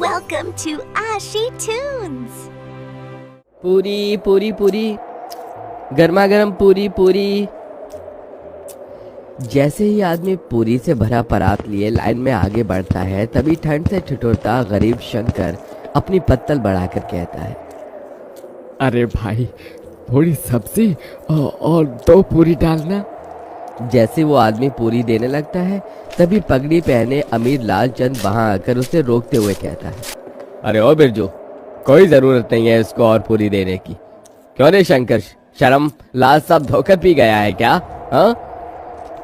Welcome to Ashi Tunes. पूरी पूरी पूरी, गर्मा गर्म पूरी पूरी। जैसे ही आदमी पूरी से भरा परात लिए लाइन में आगे बढ़ता है, तभी ठंड से ठिठुरता गरीब शंकर अपनी पत्तल बढ़ाकर कहता है, अरे भाई, थोड़ी सब्जी और 2 पूरी डालना। जैसे वो आदमी पूरी देने लगता है, तभी पगड़ी पहने अमीर लालचंद वहां आकर उसे रोकते हुए कहता है, अरे ओ बिरजू, कोई जरूरत नहीं है इसको और पूरी देने की। क्यों रे शंकर, शर्म लाज सब धोकर पी गया है क्या? हाँ,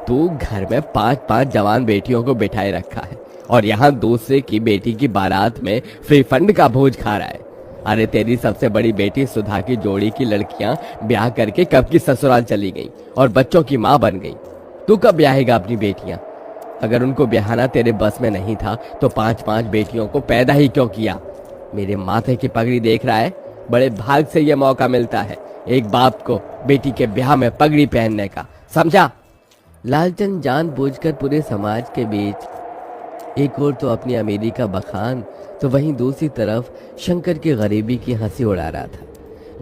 तू घर में 5-5 जवान बेटियों को बिठाए रखा है और यहाँ दूसरे की बेटी की बारात में फ्री फंड का भोज खा रहा है। अरे तेरी सबसे बड़ी बेटी सुधा की जोड़ी की लड़कियां ब्याह करके कब की ससुराल चली गई और बच्चों की माँ बन गई। तू कब ब्याहेगा अपनी बेटियां? अगर उनको ब्याहना तेरे बस में नहीं था तो 5-5 बेटियों को पैदा ही क्यों किया? मेरे माथे की पगड़ी देख रहा है, बड़े भाग से यह मौका मिलता है एक बाप को बेटी के ब्याह में पगड़ी पहनने का, समझा? लालचंद जानबूझकर पूरे समाज के बीच एक और तो अपनी अमीरी का बखान, तो वहीं दूसरी तरफ शंकर की गरीबी की हंसी उड़ा रहा था,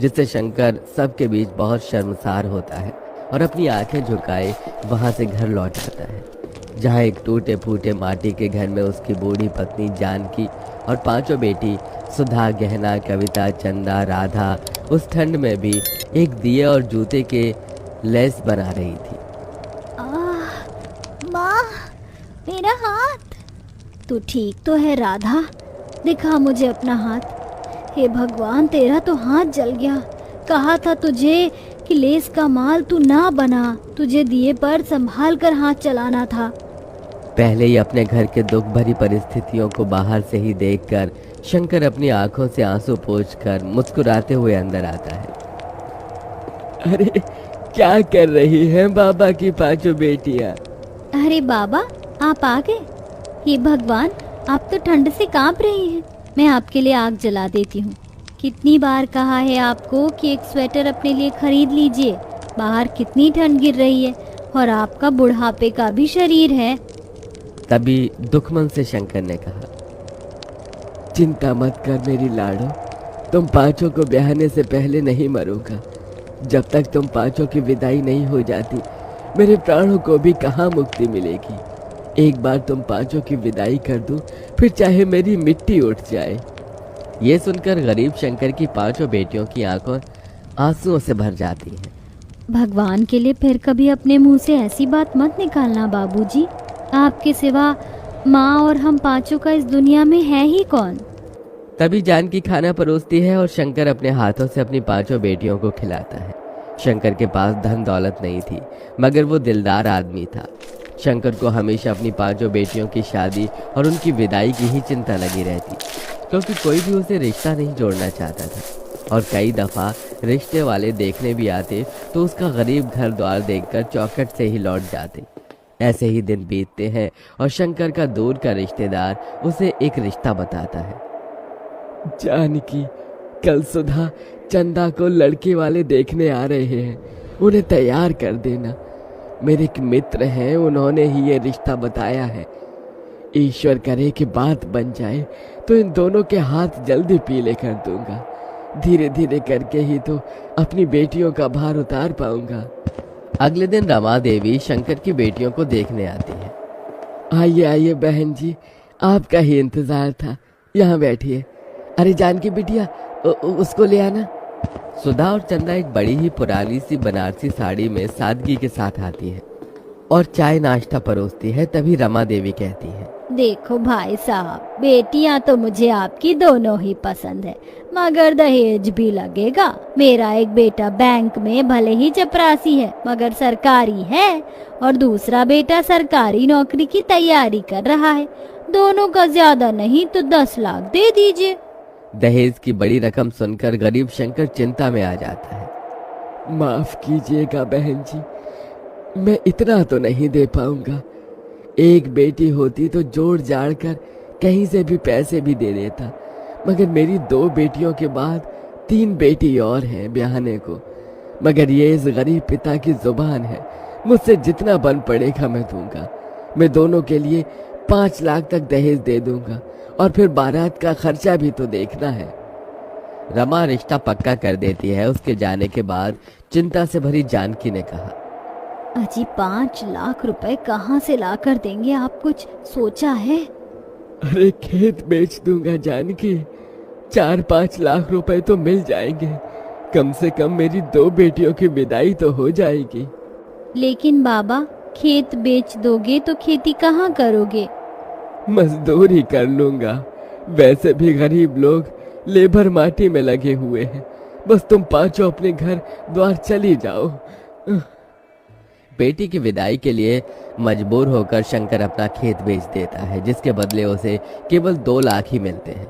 जिससे शंकर सबके बीच बहुत शर्मसार होता है और अपनी आंखें झुकाए वहां से घर लौट आता है, जहां एक टूटे फूटे माटी के घर में उसकी बूढ़ी पत्नी जानकी और 5 बेटी सुधा, गहना, कविता, चंदा, राधा उस ठंड में भी एक दिए और जूते के लेस बना रही थी। माँ, मेरा हाथ। तू ठीक तो है राधा? दिखा मुझे अपना हाथ। हे भगवान, तेरा तो हाथ जल गया। कहा था तुझे कि लेस का माल तू ना बना, तुझे दिए पर संभाल कर हाथ चलाना था। पहले ही अपने घर के दुख भरी परिस्थितियों को बाहर से ही देखकर शंकर अपनी आंखों से आंसू पोंछकर मुस्कुराते हुए अंदर आता है। अरे क्या कर रही हैं बाबा की 5 बेटियां? अरे बाबा, आप आ गए? हे भगवान, आप तो ठंड से कांप रही हैं। मैं आपके लिए आग जला देती हूँ। कितनी बार कहा है आपको कि एक स्वेटर अपने लिए खरीद लीजिए। बाहर कितनी ठंड गिर रही है और आपका बुढ़ापे का भी शरीर है। तभी दुखमन से शंकर ने कहा, चिंता मत कर मेरी लाडो, तुम 5 को ब्याहने से पहले नहीं मरोगा। जब तक तुम 5 की विदाई नहीं हो जाती, मेरे प्राणों को भी कहाँ मुक्ति मिलेगी। एक बार तुम 5 की विदाई कर दो, फिर चाहे मेरी मिट्टी उठ जाए। ये सुनकर गरीब शंकर की 5 बेटियों की आंखों आंसुओं से भर जाती हैं। भगवान के लिए फिर कभी अपने मुंह से ऐसी बात मत निकालना बाबूजी। आपके सिवा माँ और हम 5 का इस दुनिया में है ही कौन? तभी जानकी खाना परोसती है और शंकर अपने हाथों से अपनी 5 बेटियों को खिलाता है। शंकर के पास धन दौलत नहीं थी, मगर वो दिलदार आदमी था। शंकर को हमेशा अपनी 5 बेटियों की शादी और उनकी विदाई की ही चिंता लगी रहती, क्योंकि कोई भी उसे रिश्ता नहीं जोड़ना चाहता था। और कई दफ़ा रिश्ते वाले देखने भी आते तो उसका गरीब घर द्वार देखकर चौखट से ही लौट जाते। ऐसे ही दिन बीतते हैं और शंकर का दूर का रिश्तेदार उसे एक रिश्ता बताता है। जानकी, कल सुधा चंदा को लड़के वाले देखने आ रहे हैं, उन्हें तैयार कर देना। मेरे एक मित्र हैं, उन्होंने ही ये रिश्ता बताया है। ईश्वर करे कि बात बन जाए तो इन दोनों के हाथ जल्दी पीले कर दूंगा। धीरे धीरे करके ही तो अपनी बेटियों का भार उतार पाऊंगा। अगले दिन रमा देवी शंकर की बेटियों को देखने आती है। आइए आइए बहन जी, आपका ही इंतजार था, यहाँ बैठिए। अरे जानकी बिटिया, उसको ले आना। सुधा और चंदा एक बड़ी ही पुरानी सी बनारसी साड़ी में सादगी के साथ आती है और चाय नाश्ता परोसती है। तभी रमा देवी कहती है, देखो भाई साहब, बेटियां तो मुझे आपकी दोनों ही पसंद है, मगर दहेज भी लगेगा। मेरा एक बेटा बैंक में भले ही चपरासी है मगर सरकारी है, और दूसरा बेटा सरकारी नौकरी की तैयारी कर रहा है। दोनों का ज्यादा नहीं तो 10 लाख दे दीजिए। दहेज की बड़ी रकम सुनकर गरीब शंकर चिंता में आ जाता है। माफ कीजिएगा बहन जी, मैं इतना तो नहीं दे पाऊंगा। एक बेटी होती तो जोड़ जाड़ कर कहीं से भी पैसे भी दे देता, मगर मेरी 2 बेटियों के बाद 3 बेटी और हैं ब्याहने को। मगर ये इस गरीब पिता की जुबान है, मुझसे जितना बन पड़ेगा मैं दूंगा। मैं दोनों के लिए 5 लाख तक दहेज दे दूंगा, और फिर बारात का खर्चा भी तो देखना है। रमा रिश्ता पक्का कर देती है। उसके जाने के बाद चिंता से भरी जानकी ने कहा, अजी 5 लाख रुपए कहाँ से ला कर देंगे, आप कुछ सोचा है? अरे खेत बेच दूंगा जानकी, 4-5 लाख रुपए तो मिल जाएंगे। कम से कम मेरी 2 बेटियों की विदाई तो हो जाएगी। लेकिन बाबा, खेत बेच दोगे तो खेती कहाँ करोगे? मजदूरी कर लूंगा। वैसे भी गरीब लोग लेबर माटी में लगे हुए हैं। बस तुम 5 अपने घर द्वार चली जाओ। बेटी की विदाई के लिए मजबूर होकर शंकर अपना खेत बेच देता है, जिसके बदले उसे केवल 2 लाख ही मिलते हैं।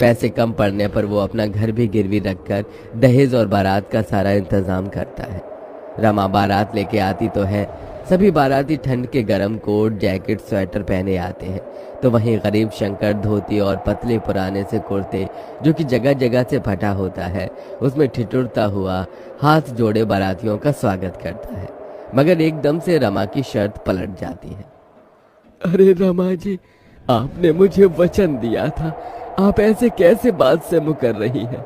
पैसे कम पड़ने पर वो अपना घर भी गिरवी रखकर दहेज और बारात का सारा इंतजाम करता है। रमा बारात लेके आती तो है। सभी बाराती ठंड के गर्म कोट, जैकेट, स्वेटर पहने आते हैं, तो वहीं गरीब शंकर धोती और पतले पुराने से कुर्ते, जो कि जगह जगह से फटा होता है, उसमें ठिठुरता हुआ हाथ जोड़े बारातियों का स्वागत करता है। मगर एकदम से रमा की शर्त पलट जाती है। अरे रमा जी, आपने मुझे वचन दिया था, आप ऐसे कैसे बात से मुकर रही हैं?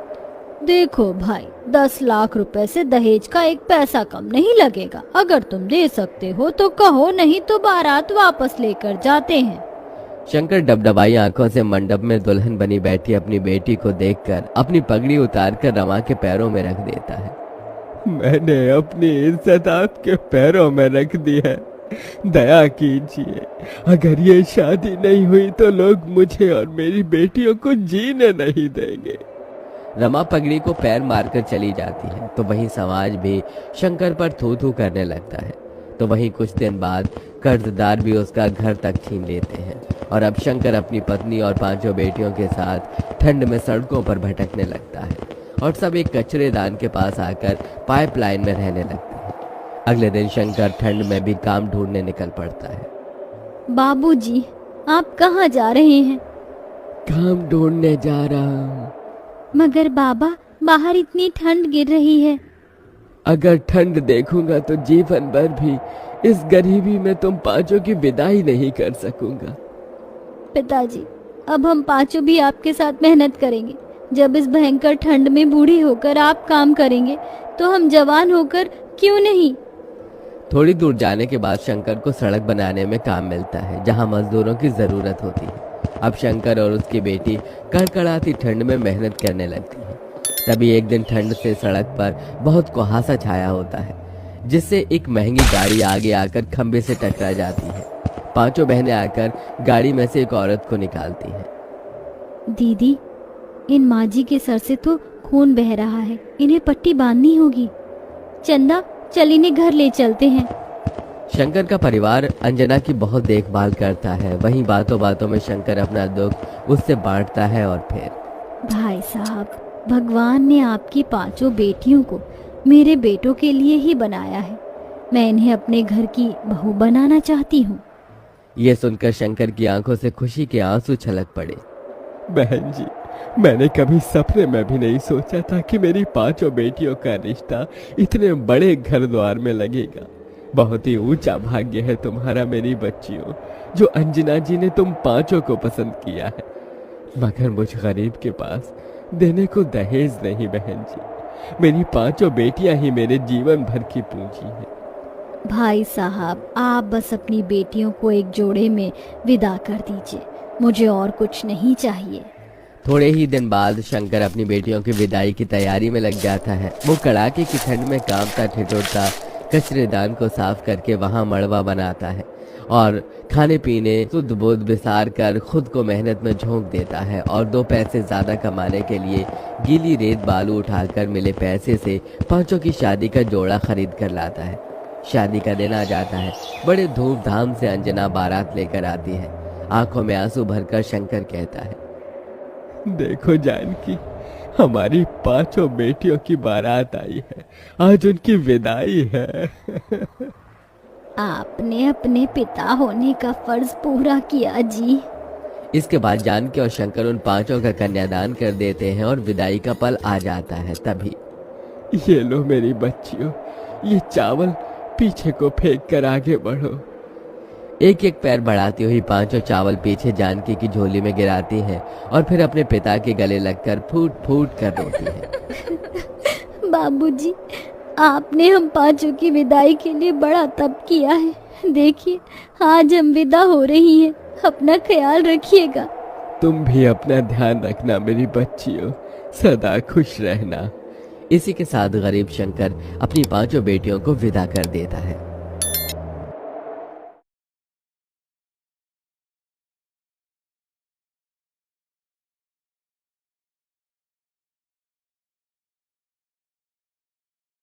देखो भाई, 10 लाख रुपए से दहेज का 1 पैसा कम नहीं लगेगा। अगर तुम दे सकते हो तो कहो, नहीं तो बारात वापस लेकर जाते हैं। शंकर डबडबाई आंखों से मंडप में दुल्हन बनी बैठी अपनी बेटी को देखकर अपनी पगड़ी उतारकर रमा के पैरों में रख देता है। मैंने अपनी इज्जत आपके पैरों में रख दी है, दया कीजिए। अगर ये शादी नहीं हुई तो लोग मुझे और मेरी बेटियों को जीने नहीं देंगे। रमा पगड़ी को पैर मारकर चली जाती है, तो वहीं समाज भी शंकर पर थू थू करने लगता है। तो वहीं कुछ दिन बाद कर्जदार भी उसका घर तक छीन लेते हैं, और अब शंकर अपनी पत्नी और 5 बेटियों के साथ ठंड में सड़कों पर भटकने लगता है, और सब एक कचरेदान के पास आकर पाइपलाइन में रहने लगते हैं। अगले दिन शंकर ठंड में भी काम ढूंढने निकल पड़ता है। बाबूजी, आप कहाँ जा रहे हैं? काम ढूंढने जा रहा हूँ। मगर बाबा, बाहर इतनी ठंड गिर रही है। अगर ठंड देखूंगा तो जीवन भर भी इस गरीबी में तुम 5 की विदाई नहीं कर सकूंगा। पिताजी, अब हम 5 भी आपके साथ मेहनत करेंगे। जब इस भयंकर ठंड में बूढ़े होकर आप काम करेंगे तो हम जवान होकर क्यों नहीं? थोड़ी दूर जाने के बाद शंकर को सड़क बनाने में काम मिलता है, जहां मजदूरों की जरूरत होती है। अब शंकर और उसकी बेटी कड़कड़ाती ठंड में मेहनत करने लगती है। तभी एक दिन ठंड से सड़क पर बहुत कुहासा छाया होता है, जिससे एक महंगी गाड़ी आगे आकर खंबे से टकरा जाती है। 5 बहनें आकर गाड़ी में से एक औरत को निकालती हैं। दीदी, इन माँ जी के सर से तो खून बह रहा है, इन्हें पट्टी बांधनी होगी। चंदा, चल इन्हें घर ले चलते हैं। शंकर का परिवार अंजना की बहुत देखभाल करता है। वहीं बातों बातों में शंकर अपना दुख उससे बांटता है। और फिर, भाई साहब, भगवान ने आपकी 5 बेटियों को मेरे बेटों के लिए ही बनाया है। मैं इन्हें अपने घर की बहू बनाना चाहती हूँ। ये सुनकर शंकर की आंखों से खुशी के आंसू छलक पड़े। बहन जी, मैंने कभी सपने में भी नहीं सोचा था कि मेरी 5 बेटियों का रिश्ता इतने बड़े घर द्वार में लगेगा। बहुत ही ऊंचा भाग्य है तुम्हारा मेरी बच्चियों, जो अंजना जी ने तुम 5 को पसंद किया है। मगर मुझ गरीब के पास देने को दहेज नहीं बहन जी। मेरी 5 बेटियां ही मेरे जीवन भर की पूंजी है। भाई साहब, आप बस अपनी बेटियों को एक जोड़े में विदा कर दीजिए, मुझे और कुछ नहीं चाहिए। थोड़े ही दिन बाद शंकर अपनी बेटियों की विदाई की तैयारी में लग जाता है। वो कड़ाके की ठंड में कांपता ठिठुरता कचरेदान को साफ करके वहां मड़वा बनाता है, और खाने पीने शुद्ध बुद्ध विसार कर खुद को मेहनत में झोंक देता है, और 2 पैसे ज्यादा कमाने के लिए गीली रेत बालू उठाकर मिले पैसे से 5 की शादी का जोड़ा खरीद कर लाता है। शादी का दिन आ जाता है। बड़े धूमधाम से अंजना बारात लेकर आती है। आंखों में आंसू भरकर शंकर कहता है, देखो जानकी, हमारी 5 बेटियों की बारात आई है, आज उनकी विदाई है। आपने अपने पिता होने का फर्ज पूरा किया जी। इसके बाद जानकी और शंकर उन 5 का कन्यादान कर देते हैं और विदाई का पल आ जाता है। तभी, ये लो मेरी बच्चियों, ये चावल पीछे को फेंक कर आगे बढ़ो। एक एक पैर बढ़ाती हुई पांचों चावल पीछे जानकी की झोली में गिराती हैं और फिर अपने पिता के गले लगकर फूट फूट कर रोती हैं। बाबूजी, आपने हम पांचों की विदाई के लिए बड़ा तप किया है। देखिए, आज हम विदा हो रही हैं। अपना ख्याल रखिएगा। तुम भी अपना ध्यान रखना मेरी बच्चियों, सदा खुश रहना। इसी के साथ गरीब शंकर अपनी पांचों बेटियों को विदा कर देता है।